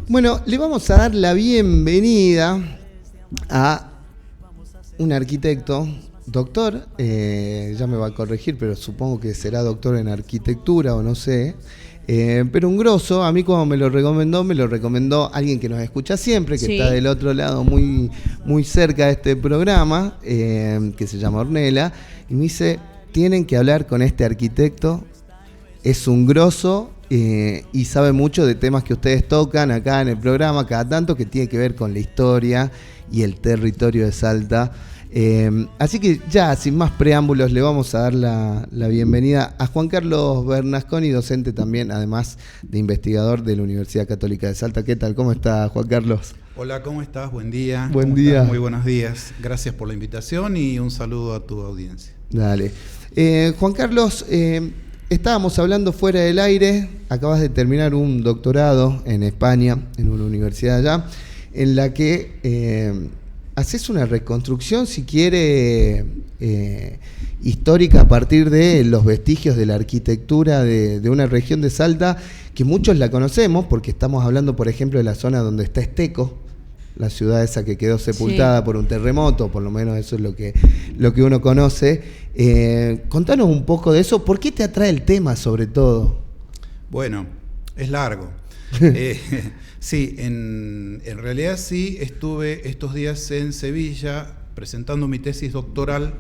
Bueno, le vamos a dar la bienvenida a un arquitecto, doctor, ya me va a corregir, pero supongo que será doctor en arquitectura o no sé, pero un grosso. A mí como me lo recomendó alguien que nos escucha siempre, que está del otro lado muy, muy cerca de este programa, que se llama Ornella, y me dice, tienen que hablar con este arquitecto, es un grosso. Y sabe mucho de temas que ustedes tocan acá en el programa cada tanto, que tiene que ver con la historia y el territorio de Salta. Así que ya, sin más preámbulos, le vamos a dar la bienvenida a Juan Carlos Bernasconi, docente también, además de investigador de la Universidad Católica de Salta. ¿Qué tal? ¿Cómo está, Juan Carlos? Hola, ¿cómo estás? Buen día. Buen día. ¿Estás? Muy buenos días. Gracias por la invitación y un saludo a tu audiencia. Dale. Juan Carlos, estábamos hablando fuera del aire, acabas de terminar un doctorado en España, en una universidad allá, en la que haces una reconstrucción, si quiere, histórica a partir de los vestigios de la arquitectura de una región de Salta, que muchos la conocemos, porque estamos hablando, por ejemplo, de la zona donde está Esteco, la ciudad esa que quedó sepultada por un terremoto, por lo menos eso es lo que uno conoce. Contanos un poco de eso. ¿Por qué te atrae el tema, sobre todo? Bueno, es largo. Sí, en realidad sí, estuve estos días en Sevilla presentando mi tesis doctoral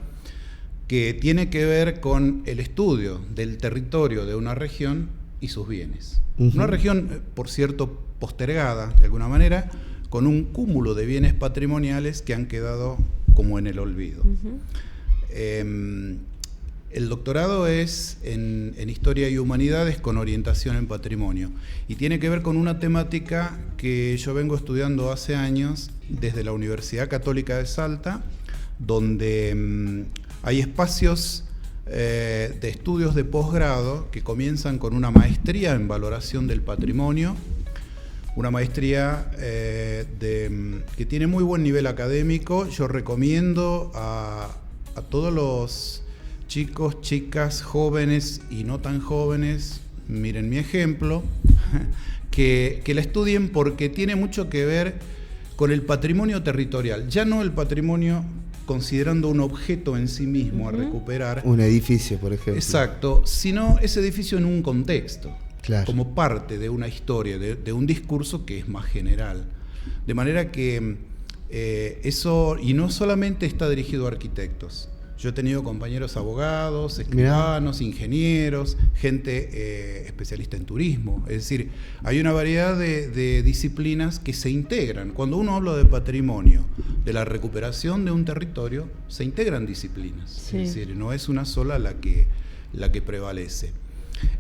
que tiene que ver con el estudio del territorio de una región y sus bienes. Una región, por cierto, postergada de alguna manera, con un cúmulo de bienes patrimoniales que han quedado como en el olvido. El doctorado es en Historia y Humanidades con orientación en Patrimonio y tiene que ver con una temática que yo vengo estudiando hace años desde la Universidad Católica de Salta, donde hay espacios de estudios de posgrado que comienzan con una maestría en valoración del patrimonio, una maestría que tiene muy buen nivel académico. Yo recomiendo a todos los chicos, chicas, jóvenes y no tan jóvenes, miren mi ejemplo, que la estudien porque tiene mucho que ver con el patrimonio territorial. Ya no el patrimonio considerando un objeto en sí mismo a recuperar. Un edificio, por ejemplo. Exacto, sino ese edificio en un contexto. Claro. Como parte de una historia, de un discurso que es más general. De manera que eso, y no solamente está dirigido a arquitectos. Yo he tenido compañeros abogados, escribanos, ingenieros, gente especialista en turismo. Es decir, hay una variedad de disciplinas que se integran. Cuando uno habla de patrimonio, de la recuperación de un territorio, se integran disciplinas. Sí. Es decir, no es una sola la que prevalece.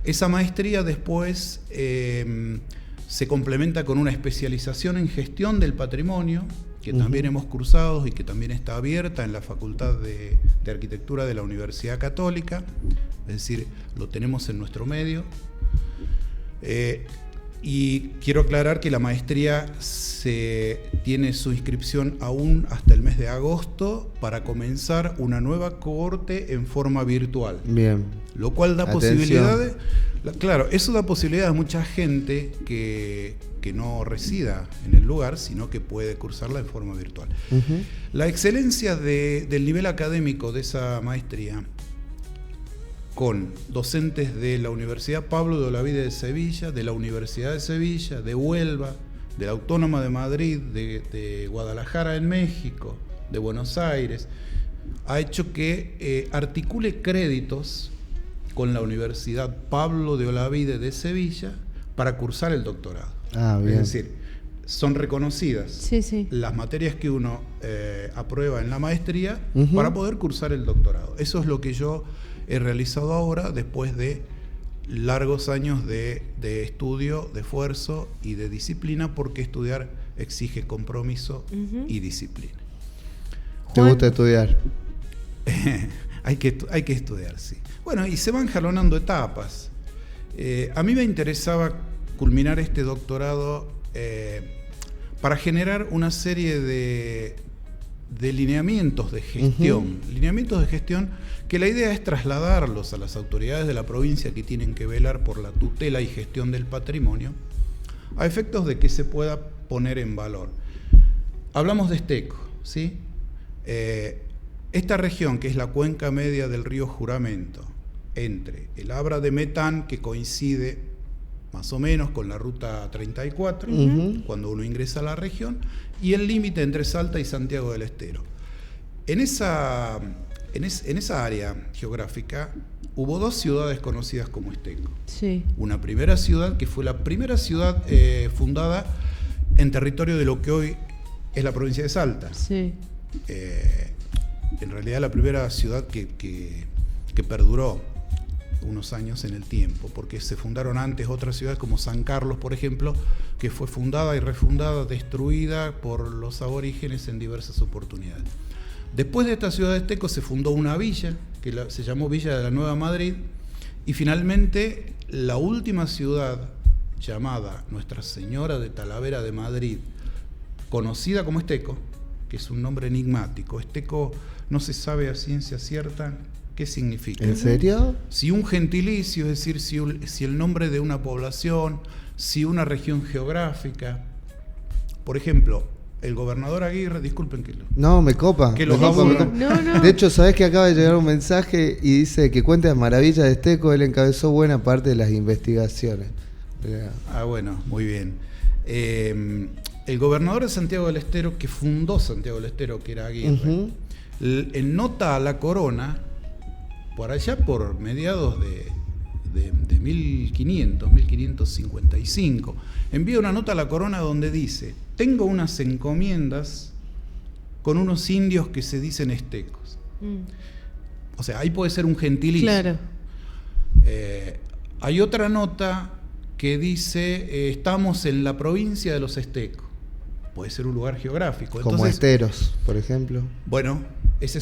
Esa maestría después se complementa con una especialización en gestión del patrimonio, que también hemos cursado y que también está abierta en la Facultad de Arquitectura de la Universidad Católica, es decir, lo tenemos en nuestro medio. Y quiero aclarar que la maestría tiene su inscripción aún hasta el mes de agosto para comenzar una nueva cohorte en forma virtual. Bien. Lo cual da posibilidades. Claro, eso da posibilidad a mucha gente que no resida en el lugar, sino que puede cursarla en forma virtual. La excelencia del nivel académico de esa maestría, con docentes de la Universidad Pablo de Olavide de Sevilla, de la Universidad de Sevilla, de Huelva, de la Autónoma de Madrid, de Guadalajara en México, de Buenos Aires, ha hecho que articule créditos con la Universidad Pablo de Olavide de Sevilla para cursar el doctorado. Bien. Es decir, son reconocidas las materias que uno aprueba en la maestría para poder cursar el doctorado. Eso es lo que yo he realizado ahora después de largos años de estudio, de esfuerzo y de disciplina, porque estudiar exige compromiso y disciplina. ¿Te gusta estudiar? Hay que estudiar, sí. Bueno, y se van jalonando etapas. A mí me interesaba culminar este doctorado para generar una serie de lineamientos de gestión. Lineamientos de gestión que la idea es trasladarlos a las autoridades de la provincia que tienen que velar por la tutela y gestión del patrimonio, a efectos de que se pueda poner en valor. Hablamos de Esteco, ¿sí? Esta región, que es la cuenca media del río Juramento, entre el Abra de Metán, que coincide más o menos con la ruta 34, cuando uno ingresa a la región, y el límite entre Salta y Santiago del Estero. En esa área geográfica hubo 2 ciudades conocidas como Esteco. Sí. Una primera ciudad, que fue la primera ciudad fundada en territorio de lo que hoy es la provincia de Salta. Sí. En realidad la primera ciudad que perduró unos años en el tiempo, porque se fundaron antes otras ciudades como San Carlos, por ejemplo, que fue fundada y refundada, destruida por los aborígenes en diversas oportunidades. Después de esta ciudad de Esteco se fundó una villa, que se llamó Villa de la Nueva Madrid, y finalmente la última ciudad, llamada Nuestra Señora de Talavera de Madrid, conocida como Esteco, que es un nombre enigmático. Esteco no se sabe a ciencia cierta qué significa. ¿En serio? Si un gentilicio, es decir, si el nombre de una población, si una región geográfica. Por ejemplo, el gobernador Aguirre, disculpen que lo... No, me copa. Que me lo copa, vamos- me copa. No. De hecho, ¿sabés que acaba de llegar un mensaje y dice que cuenta las maravillas de Esteco? Él encabezó buena parte de las investigaciones. Ah, bueno, muy bien. El gobernador de Santiago del Estero, que fundó Santiago del Estero, que era Aguirre, en nota a la corona, por allá por mediados de 1555, envía una nota a la corona donde dice: tengo unas encomiendas con unos indios que se dicen estecos. O sea, ahí puede ser un gentilicio. Claro. Hay otra nota que dice estamos en la provincia de los estecos. Puede ser un lugar geográfico. Como Entonces, Esteros, por ejemplo. bueno, esa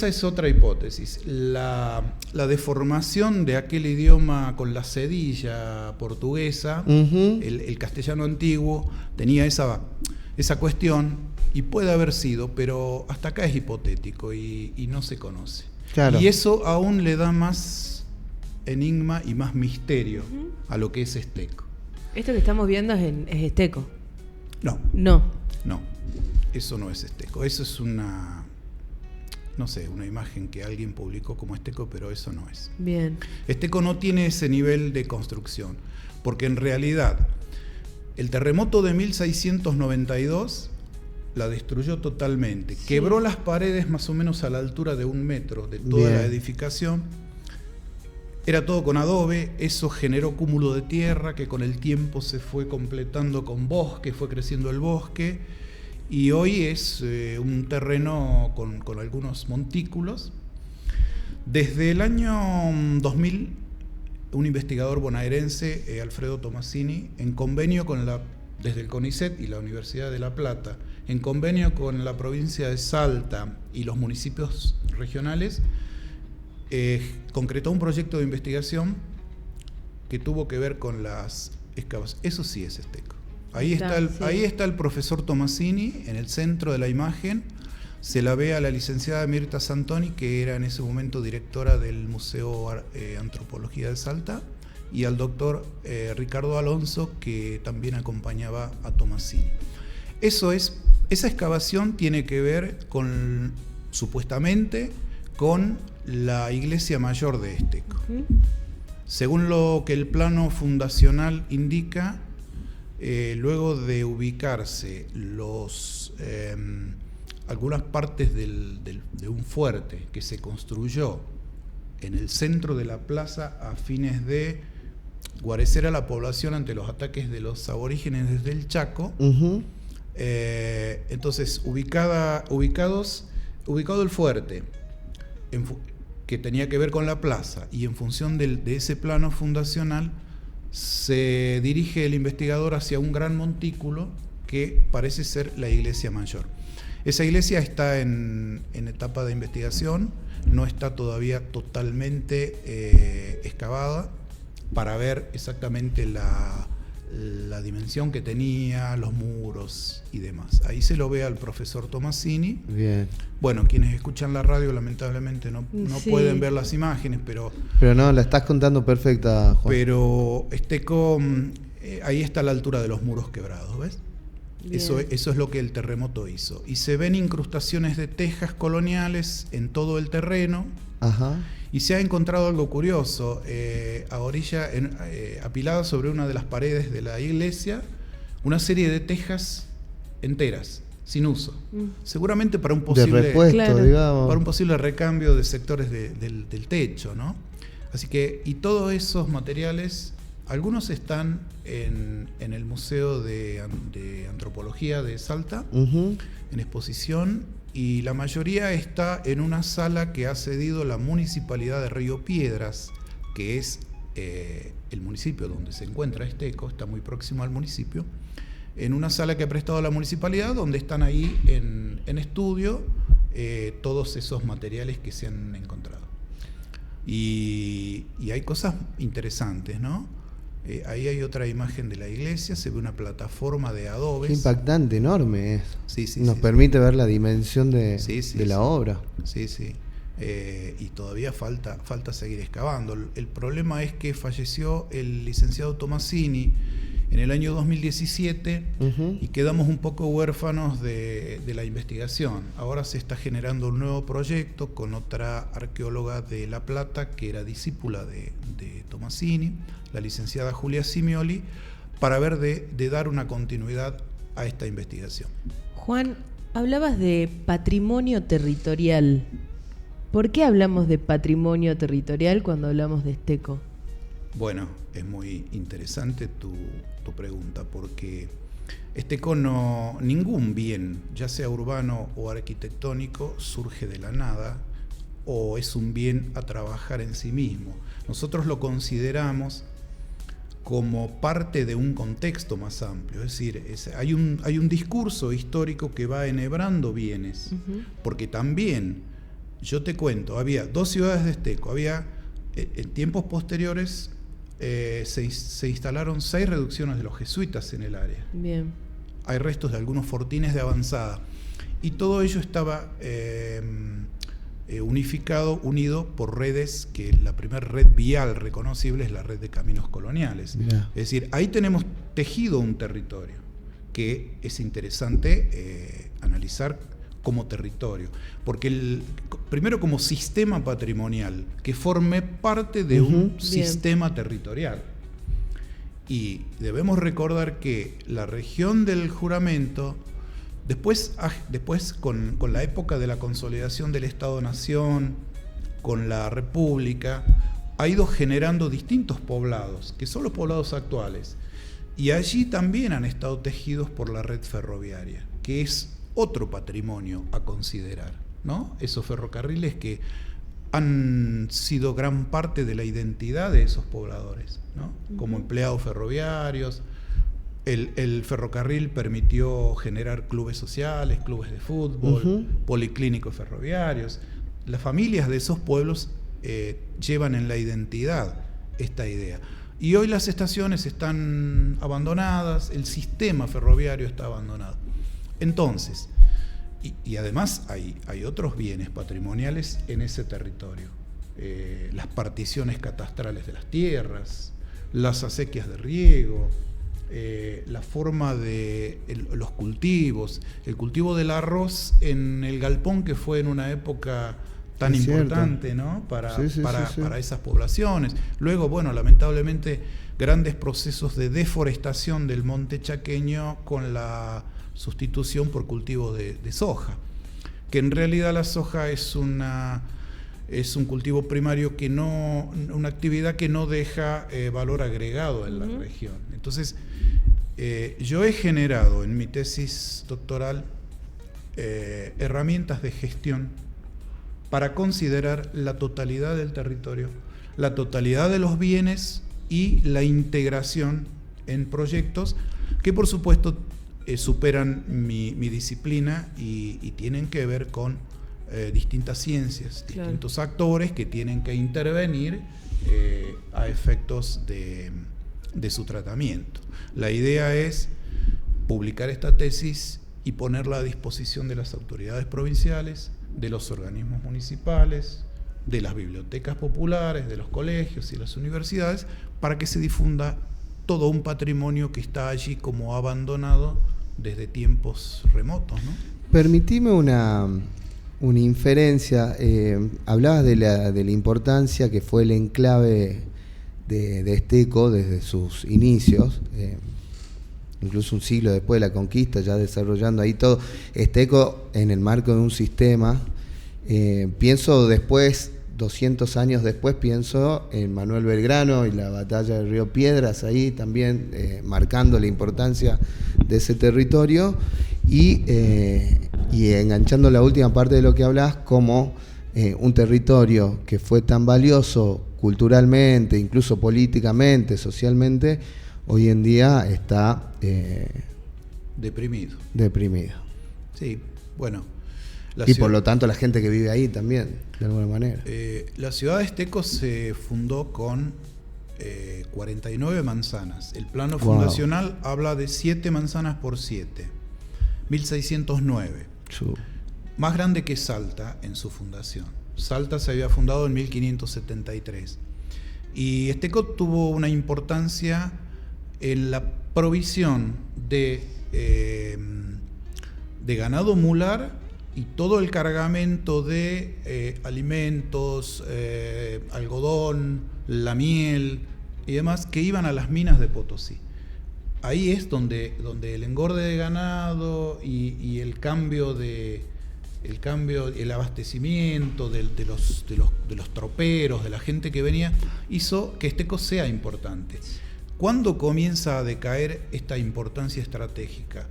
es otra hipótesis. La deformación de aquel idioma con la cedilla portuguesa, el castellano antiguo, tenía esa cuestión, y puede haber sido, pero hasta acá es hipotético y no se conoce. Claro. Y eso aún le da más enigma y más misterio a lo que es Esteco. Esto que estamos viendo es Esteco. No, No. eso no es Esteco. Eso es una imagen que alguien publicó como Esteco, pero eso no es. Bien. Esteco no tiene ese nivel de construcción, porque en realidad el terremoto de 1692 la destruyó totalmente. Sí. Quebró las paredes más o menos a la altura de 1 metro de toda Bien. la edificación. Era todo con adobe, eso generó cúmulo de tierra que con el tiempo se fue completando con bosque, fue creciendo el bosque, y hoy es un terreno con algunos montículos. Desde el año 2000, un investigador bonaerense, Alfredo Tomasini, en convenio desde el CONICET y la Universidad de La Plata, en convenio con la provincia de Salta y los municipios regionales, concretó un proyecto de investigación que tuvo que ver con las excavaciones. Eso sí es Esteco. Ahí está el profesor Tomasini en el centro de la imagen. Se la ve a la licenciada Mirta Santoni, que era en ese momento directora del Museo Antropología de Salta, y al doctor Ricardo Alonso, que también acompañaba a Tomasini. Esa excavación tiene que ver supuestamente con la iglesia mayor de Esteco. Según lo que el plano fundacional indica, luego de ubicarse algunas partes de un fuerte que se construyó en el centro de la plaza a fines de guarecer a la población ante los ataques de los aborígenes desde el Chaco, entonces ubicado el fuerte, que tenía que ver con la plaza, y en función de ese plano fundacional se dirige el investigador hacia un gran montículo que parece ser la iglesia mayor. Esa iglesia está en etapa de investigación, no está todavía totalmente excavada para ver exactamente la dimensión que tenía, los muros y demás. Ahí se lo ve al profesor Tomasini. Bien. Bueno, quienes escuchan la radio lamentablemente no Sí. pueden ver las imágenes, pero Pero no, la estás contando perfecta, Juan. Esteco ahí está a la altura de los muros quebrados, ¿ves? Eso es lo que el terremoto hizo. Y se ven incrustaciones de tejas coloniales en todo el terreno. Ajá. Y se ha encontrado algo curioso, apilada sobre una de las paredes de la iglesia, una serie de tejas enteras, sin uso. Seguramente para un posible, de repuesto, digamos. para un posible recambio de sectores del techo, ¿no? Así que, y todos esos materiales, algunos están en el Museo de Antropología de Salta, en exposición, y la mayoría está en una sala que ha cedido la Municipalidad de Río Piedras, que es el municipio donde se encuentra Esteco, está muy próximo al municipio, en una sala que ha prestado la municipalidad, donde están ahí en estudio todos esos materiales que se han encontrado. Y hay cosas interesantes, ¿no? Ahí hay otra imagen de la iglesia, se ve una plataforma de adobes. Qué impactante, enorme es. Sí, Nos permite ver la dimensión de la obra. Sí, sí. Y todavía falta seguir excavando. El problema es que falleció el licenciado Tomasini en el año 2017 y quedamos un poco huérfanos de la investigación. Ahora se está generando un nuevo proyecto con otra arqueóloga de La Plata que era discípula de Tomasini, la licenciada Julia Simioli, para ver de dar una continuidad a esta investigación. Juan, hablabas de patrimonio territorial. ¿Por qué hablamos de patrimonio territorial cuando hablamos de Esteco? Bueno, es muy interesante tu pregunta, porque Esteco ningún bien, ya sea urbano o arquitectónico, surge de la nada o es un bien a trabajar en sí mismo. Nosotros lo consideramos como parte de un contexto más amplio, es decir, hay un discurso histórico que va enhebrando bienes, porque también, yo te cuento, había 2 ciudades de Esteco, en tiempos posteriores se instalaron 6 reducciones de los jesuitas en el área. Bien. Hay restos de algunos fortines de avanzada, y todo ello estaba unido por redes, que la primera red vial reconocible es la red de caminos coloniales. Mirá. Es decir, ahí tenemos tejido un territorio que es interesante analizar como territorio, porque primero como sistema patrimonial que forme parte de un sistema territorial. Y debemos recordar que la región del Juramento, después con la época de la consolidación del Estado-Nación, con la República, ha ido generando distintos poblados, que son los poblados actuales. Y allí también han estado tejidos por la red ferroviaria, que es otro patrimonio a considerar, ¿no? Esos ferrocarriles que han sido gran parte de la identidad de esos pobladores, ¿no? Como empleados ferroviarios. El ferrocarril permitió generar clubes sociales, clubes de fútbol, policlínicos ferroviarios. Las familias de esos pueblos llevan en la identidad esta idea. Y hoy las estaciones están abandonadas, el sistema ferroviario está abandonado. Entonces, y además hay otros bienes patrimoniales en ese territorio. Las particiones catastrales de las tierras, las acequias de riego, la forma de los cultivos, el cultivo del arroz en el galpón, que fue en una época tan importante, ¿no? para esas poblaciones. Luego, bueno, lamentablemente, grandes procesos de deforestación del monte chaqueño con la sustitución por cultivo de soja, que en realidad la soja es un cultivo primario una actividad que no deja valor agregado en la región. Entonces, yo he generado en mi tesis doctoral herramientas de gestión para considerar la totalidad del territorio, la totalidad de los bienes y la integración en proyectos que, por supuesto, superan mi disciplina y tienen que ver con distintas ciencias, distintos actores que tienen que intervenir a efectos de su tratamiento. La idea es publicar esta tesis y ponerla a disposición de las autoridades provinciales, de los organismos municipales, de las bibliotecas populares, de los colegios y las universidades, para que se difunda todo un patrimonio que está allí como abandonado desde tiempos remotos, ¿no? Permitime una inferencia. Hablabas de la importancia que fue el enclave de Esteco desde sus inicios, incluso un siglo después de la conquista, ya desarrollando ahí todo. Esteco en el marco de un sistema. Pienso después, 200 años después, pienso en Manuel Belgrano y la batalla de Río Piedras, ahí también marcando la importancia de ese territorio y enganchando la última parte de lo que hablas, como un territorio que fue tan valioso culturalmente, incluso políticamente, socialmente, hoy en día está deprimido. Sí, bueno. Por lo tanto la gente que vive ahí también, de alguna manera. La ciudad de Esteco se fundó con 49 manzanas. El plano fundacional habla de 7 manzanas por 7. 1609. Más grande que Salta en su fundación. Salta se había fundado en 1573. Y Esteco tuvo una importancia en la provisión de ganado mular y todo el cargamento de alimentos, algodón, la miel y demás que iban a las minas de Potosí. Ahí es donde el engorde de ganado y el abastecimiento de los troperos, de la gente que venía, hizo que Esteco sea importante. ¿Cuándo comienza a decaer esta importancia estratégica?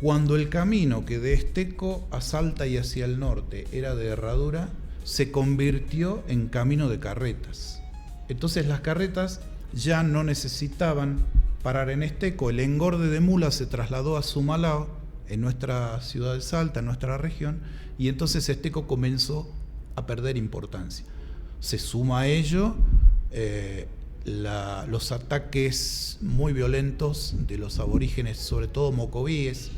Cuando el camino que de Esteco a Salta y hacia el norte era de herradura, se convirtió en camino de carretas. Entonces las carretas ya no necesitaban parar en Esteco. El engorde de mulas se trasladó a Sumalao, en nuestra ciudad de Salta, en nuestra región, y entonces Esteco comenzó a perder importancia. Se suma a ello los ataques muy violentos de los aborígenes, sobre todo mocovíes,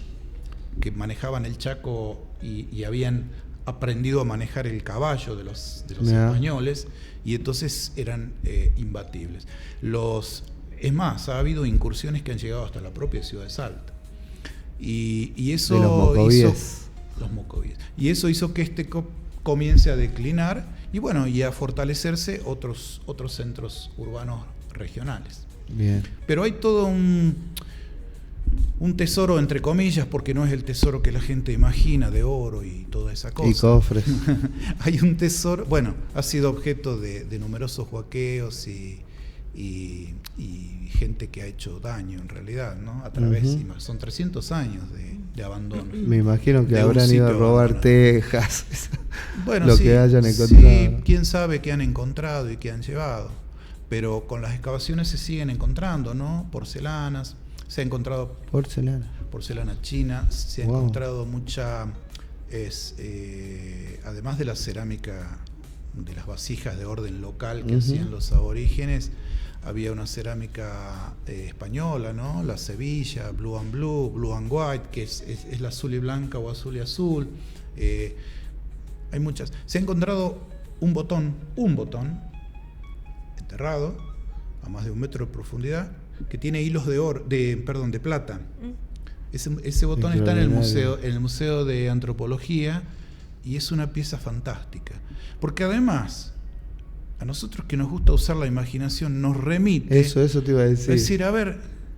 que manejaban el Chaco y habían aprendido a manejar el caballo de los españoles, y entonces eran imbatibles. Es más, ha habido incursiones que han llegado hasta la propia ciudad de Salta. Y eso de los mocovíes. Y eso hizo que Esteco comience a declinar y a fortalecerse otros centros urbanos regionales. Bien. Pero hay todo un tesoro, entre comillas, porque no es el tesoro que la gente imagina de oro y toda esa cosa. Y cofres. Hay un tesoro, ha sido objeto de numerosos huaqueos y gente que ha hecho daño en realidad, ¿no? A través, son 300 años de abandono. Me imagino que habrán ido a robar tejas, sí, que hayan encontrado. Sí, quién sabe qué han encontrado y qué han llevado, pero con las excavaciones se siguen encontrando, ¿no? Porcelanas, se ha encontrado porcelana china, se ha encontrado mucha, además de la cerámica, de las vasijas de orden local que hacían los aborígenes, había una cerámica española, ¿no? La Sevilla, Blue and Blue, Blue and White, que es la azul y blanca o azul y azul. Hay muchas. Se ha encontrado un botón enterrado a más de 1 metro de profundidad, que tiene hilos de plata. Ese botón está en el Museo de Antropología, y es una pieza fantástica. Porque además, a nosotros que nos gusta usar la imaginación, nos remite... Eso te iba a decir. Es decir, a ver,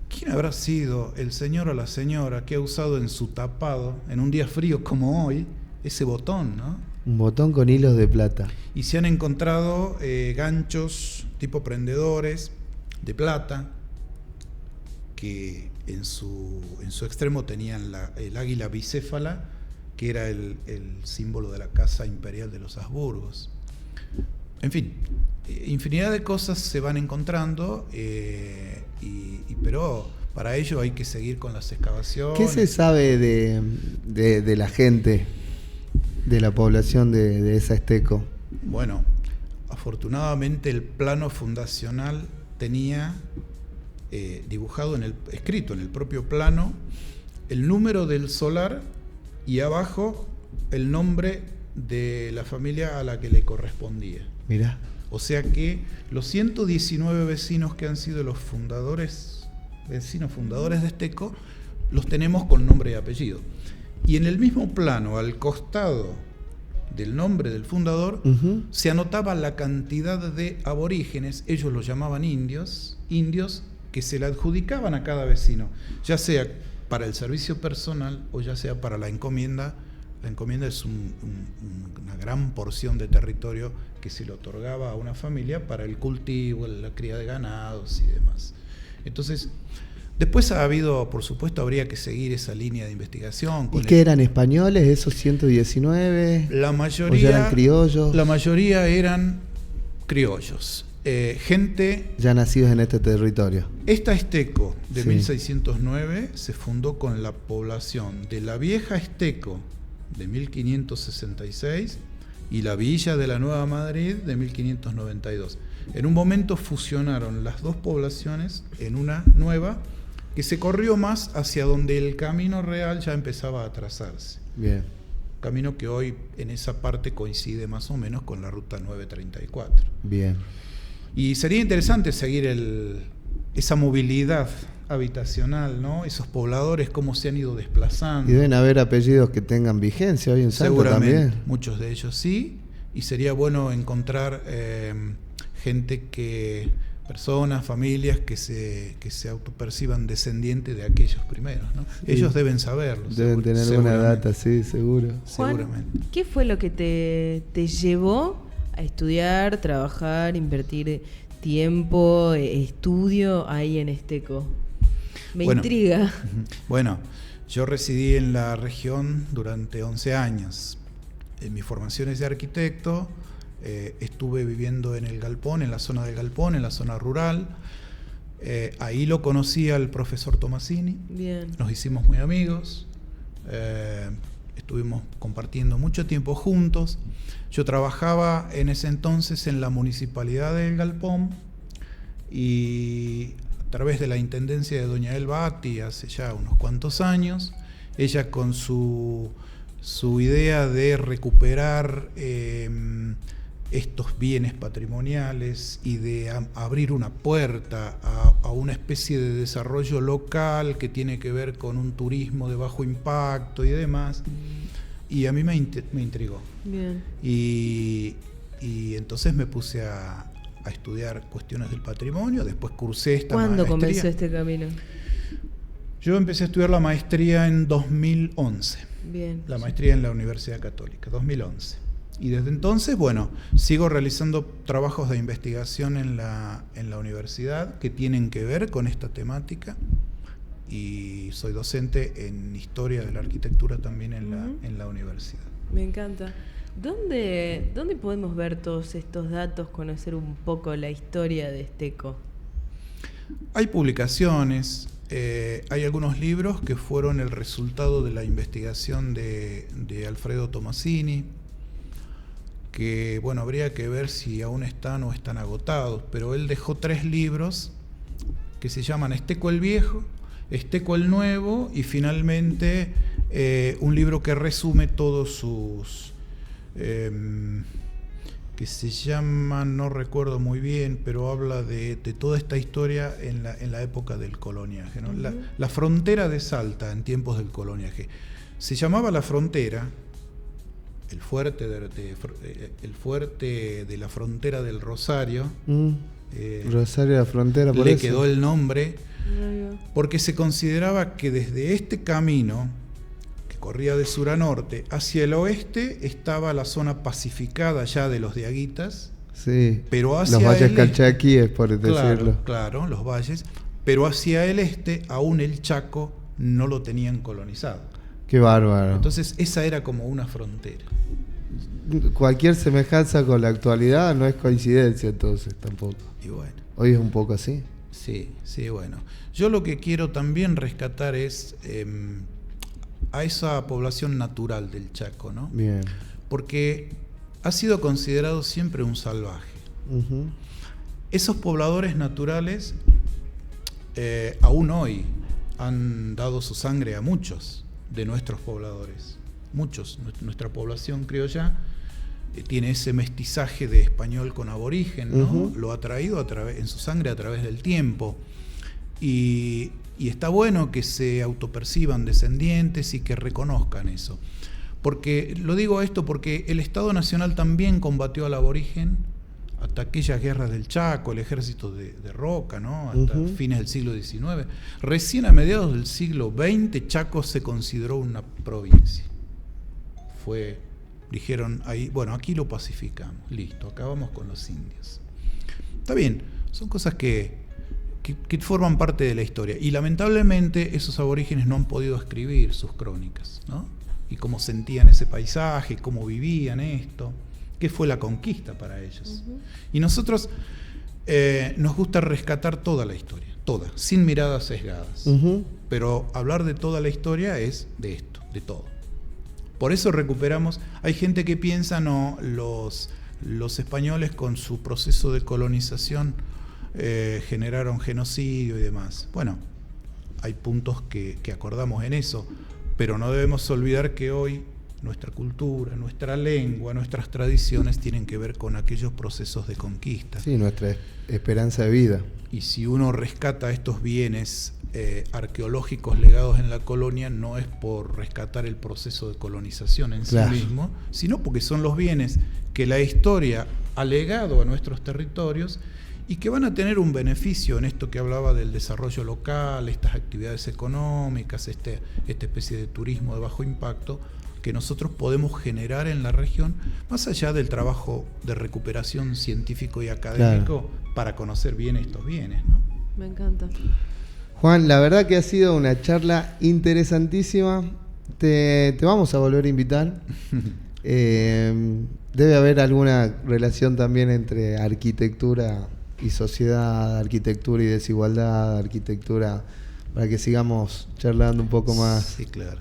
¿quién habrá sido el señor o la señora que ha usado en su tapado, en un día frío como hoy, ese botón, ¿no? Un botón con hilos de plata. Y se han encontrado ganchos tipo prendedores de plata, que en su extremo tenían el águila bicéfala, que era el símbolo de la casa imperial de los Habsburgos. En fin, infinidad de cosas se van encontrando, pero para ello hay que seguir con las excavaciones. ¿Qué se sabe de la gente, de la población de esa Esteco? Bueno, afortunadamente el plano fundacional tenía escrito en el propio plano el número del solar y abajo el nombre de la familia a la que le correspondía. Mirá. O sea que los 119 vecinos que han sido los fundadores vecinos fundadores de Esteco, los tenemos con nombre y apellido. Y en el mismo plano, al costado del nombre del fundador, se anotaba la cantidad de aborígenes, ellos los llamaban indios que se le adjudicaban a cada vecino, ya sea para el servicio personal o ya sea para la encomienda. La encomienda es una gran porción de territorio que se le otorgaba a una familia para el cultivo, la cría de ganados y demás. Entonces, después ha habido, por supuesto, habría que seguir esa línea de investigación. ¿Y qué eran españoles esos 119? La mayoría, ¿o ya eran criollos? La mayoría eran criollos. Gente ya nacidos en este territorio. Esta Esteco de 1609 se fundó con la población de la vieja Esteco de 1566 y la Villa de la Nueva Madrid de 1592. En un momento fusionaron las dos poblaciones en una nueva que se corrió más hacia donde el camino real ya empezaba a trazarse. Bien. Camino que hoy en esa parte coincide más o menos con la ruta 934. Bien. Y sería interesante seguir esa movilidad habitacional, ¿no? Esos pobladores, cómo se han ido desplazando. Y deben haber apellidos que tengan vigencia hoy en Salta también. Seguramente, muchos de ellos sí, y sería bueno encontrar personas, familias que se autoperciban descendientes de aquellos primeros, ¿no? Sí. Ellos deben saberlo. Deben tener alguna data, sí, seguro. Juan, seguramente. ¿Qué fue lo que te llevó a estudiar, trabajar, invertir tiempo, estudio ahí en Esteco? Me intriga. Bueno, yo residí en la región durante 11 años. En mi formación es de arquitecto. Estuve viviendo en el Galpón, en la zona del Galpón, en la zona rural. Ahí lo conocí al profesor Tomasini. Bien. Nos hicimos muy amigos. Estuvimos compartiendo mucho tiempo juntos. Yo trabajaba en ese entonces en la municipalidad del Galpón y a través de la intendencia de doña Elba Atti hace ya unos cuantos años, ella con su idea de recuperar estos bienes patrimoniales y de abrir una puerta a una especie de desarrollo local que tiene que ver con un turismo de bajo impacto y demás, y a mí me intrigó. Bien. Y entonces me puse a estudiar cuestiones del patrimonio, después cursé esta maestría. ¿Cuándo comenzó este camino? Yo empecé a estudiar la maestría en 2011. Bien. La maestría en la Universidad Católica, 2011. Y desde entonces, bueno, sigo realizando trabajos de investigación en la universidad que tienen que ver con esta temática, y soy docente en Historia de la Arquitectura también en la universidad. Me encanta. ¿Dónde podemos ver todos estos datos, conocer un poco la historia de Esteco? Hay publicaciones, hay algunos libros que fueron el resultado de la investigación de Alfredo Tomasini, que bueno, habría que ver si aún están o están agotados, pero él dejó 3 libros que se llaman Esteco el Viejo, Esteco el Nuevo y finalmente un libro que resume todos sus... que se llama, no recuerdo muy bien, pero habla de toda esta historia en la época del coloniaje, ¿no? La frontera de Salta en tiempos del coloniaje. Se llamaba La Frontera, el fuerte de la frontera del Rosario. Rosario de la Frontera, por le eso quedó el nombre, porque se consideraba que desde este camino, que corría de sur a norte, hacia el oeste estaba la zona pacificada ya de los diaguitas, sí, pero hacia los valles el calchaquíes, por decirlo. Claro, los valles, pero hacia el este aún el Chaco no lo tenían colonizado. Qué bárbaro. Entonces esa era como una frontera. Cualquier semejanza con la actualidad no es coincidencia, entonces tampoco. Y bueno. Hoy es un poco así. Sí, bueno. Yo lo que quiero también rescatar es a esa población natural del Chaco, ¿no? Bien. Porque ha sido considerado siempre un salvaje. Esos pobladores naturales aún hoy han dado su sangre a muchos de nuestros pobladores. Muchos. Nuestra población criolla tiene ese mestizaje de español con aborigen, ¿no? Lo ha traído en su sangre a través del tiempo. Y está bueno que se autoperciban descendientes y que reconozcan eso. Porque lo digo esto porque el Estado Nacional también combatió al aborigen hasta aquellas guerras del Chaco, el ejército de Roca, ¿no? Hasta fines del siglo XIX. Recién a mediados del siglo XX, Chaco se consideró una provincia. Dijeron ahí, bueno, aquí lo pacificamos, listo, acabamos con los indios. Está bien, son cosas que forman parte de la historia. Y lamentablemente esos aborígenes no han podido escribir sus crónicas, ¿no? Y cómo sentían ese paisaje, cómo vivían esto, qué fue la conquista para ellos. Y nosotros nos gusta rescatar toda la historia, toda, sin miradas sesgadas. Pero hablar de toda la historia es de esto, de todo. Por eso recuperamos, hay gente que piensa, no, los españoles con su proceso de colonización generaron genocidio y demás. Bueno, hay puntos que acordamos en eso, pero no debemos olvidar que hoy nuestra cultura, nuestra lengua, nuestras tradiciones tienen que ver con aquellos procesos de conquista. Sí, nuestra esperanza de vida. Y si uno rescata estos bienes arqueológicos legados en la colonia, no es por rescatar el proceso de colonización en sí mismo, sino porque son los bienes que la historia ha legado a nuestros territorios y que van a tener un beneficio en esto que hablaba del desarrollo local, estas actividades económicas, esta especie de turismo de bajo impacto que nosotros podemos generar en la región, más allá del trabajo de recuperación científico y académico para conocer bien estos bienes, ¿no? Me encanta. Juan, la verdad que ha sido una charla interesantísima. Te vamos a volver a invitar. Debe haber alguna relación también entre arquitectura y sociedad, arquitectura y desigualdad, arquitectura, para que sigamos charlando un poco más. Sí, claro.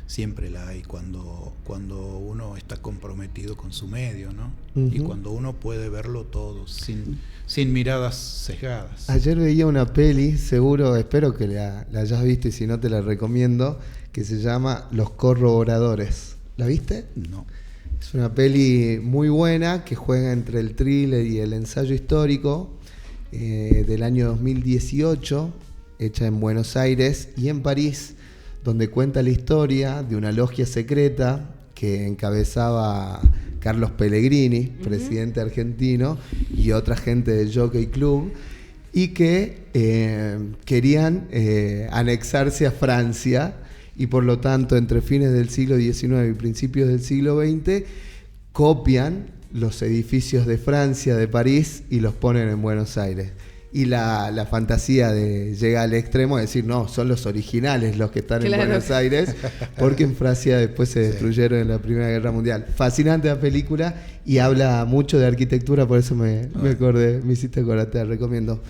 Siempre la hay cuando uno está comprometido con su medio, ¿no? Y cuando uno puede verlo todo sin miradas sesgadas. Ayer veía una peli, espero que la hayas visto y si no te la recomiendo, que se llama Los Corroboradores. ¿La viste? No. Es una peli muy buena que juega entre el thriller y el ensayo histórico del año 2018, hecha en Buenos Aires y en París, donde cuenta la historia de una logia secreta que encabezaba Carlos Pellegrini, presidente argentino, y otra gente del Jockey Club, y que querían anexarse a Francia, y por lo tanto entre fines del siglo XIX y principios del siglo XX copian los edificios de Francia, de París, y los ponen en Buenos Aires. Y la fantasía llega al extremo de decir, no, son los originales los que están en Buenos Aires, porque en Francia después se destruyeron en la Primera Guerra Mundial. Fascinante la película y habla mucho de arquitectura, por eso me acordé, me hiciste acordar, te la recomiendo.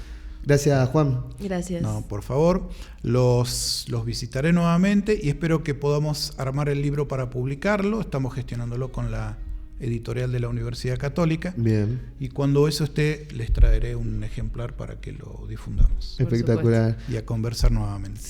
Gracias, Juan. Gracias. No, por favor, los visitaré nuevamente y espero que podamos armar el libro para publicarlo. Estamos gestionándolo con la editorial de la Universidad Católica. Bien. Y cuando eso esté, les traeré un ejemplar para que lo difundamos. Espectacular. Y a conversar nuevamente.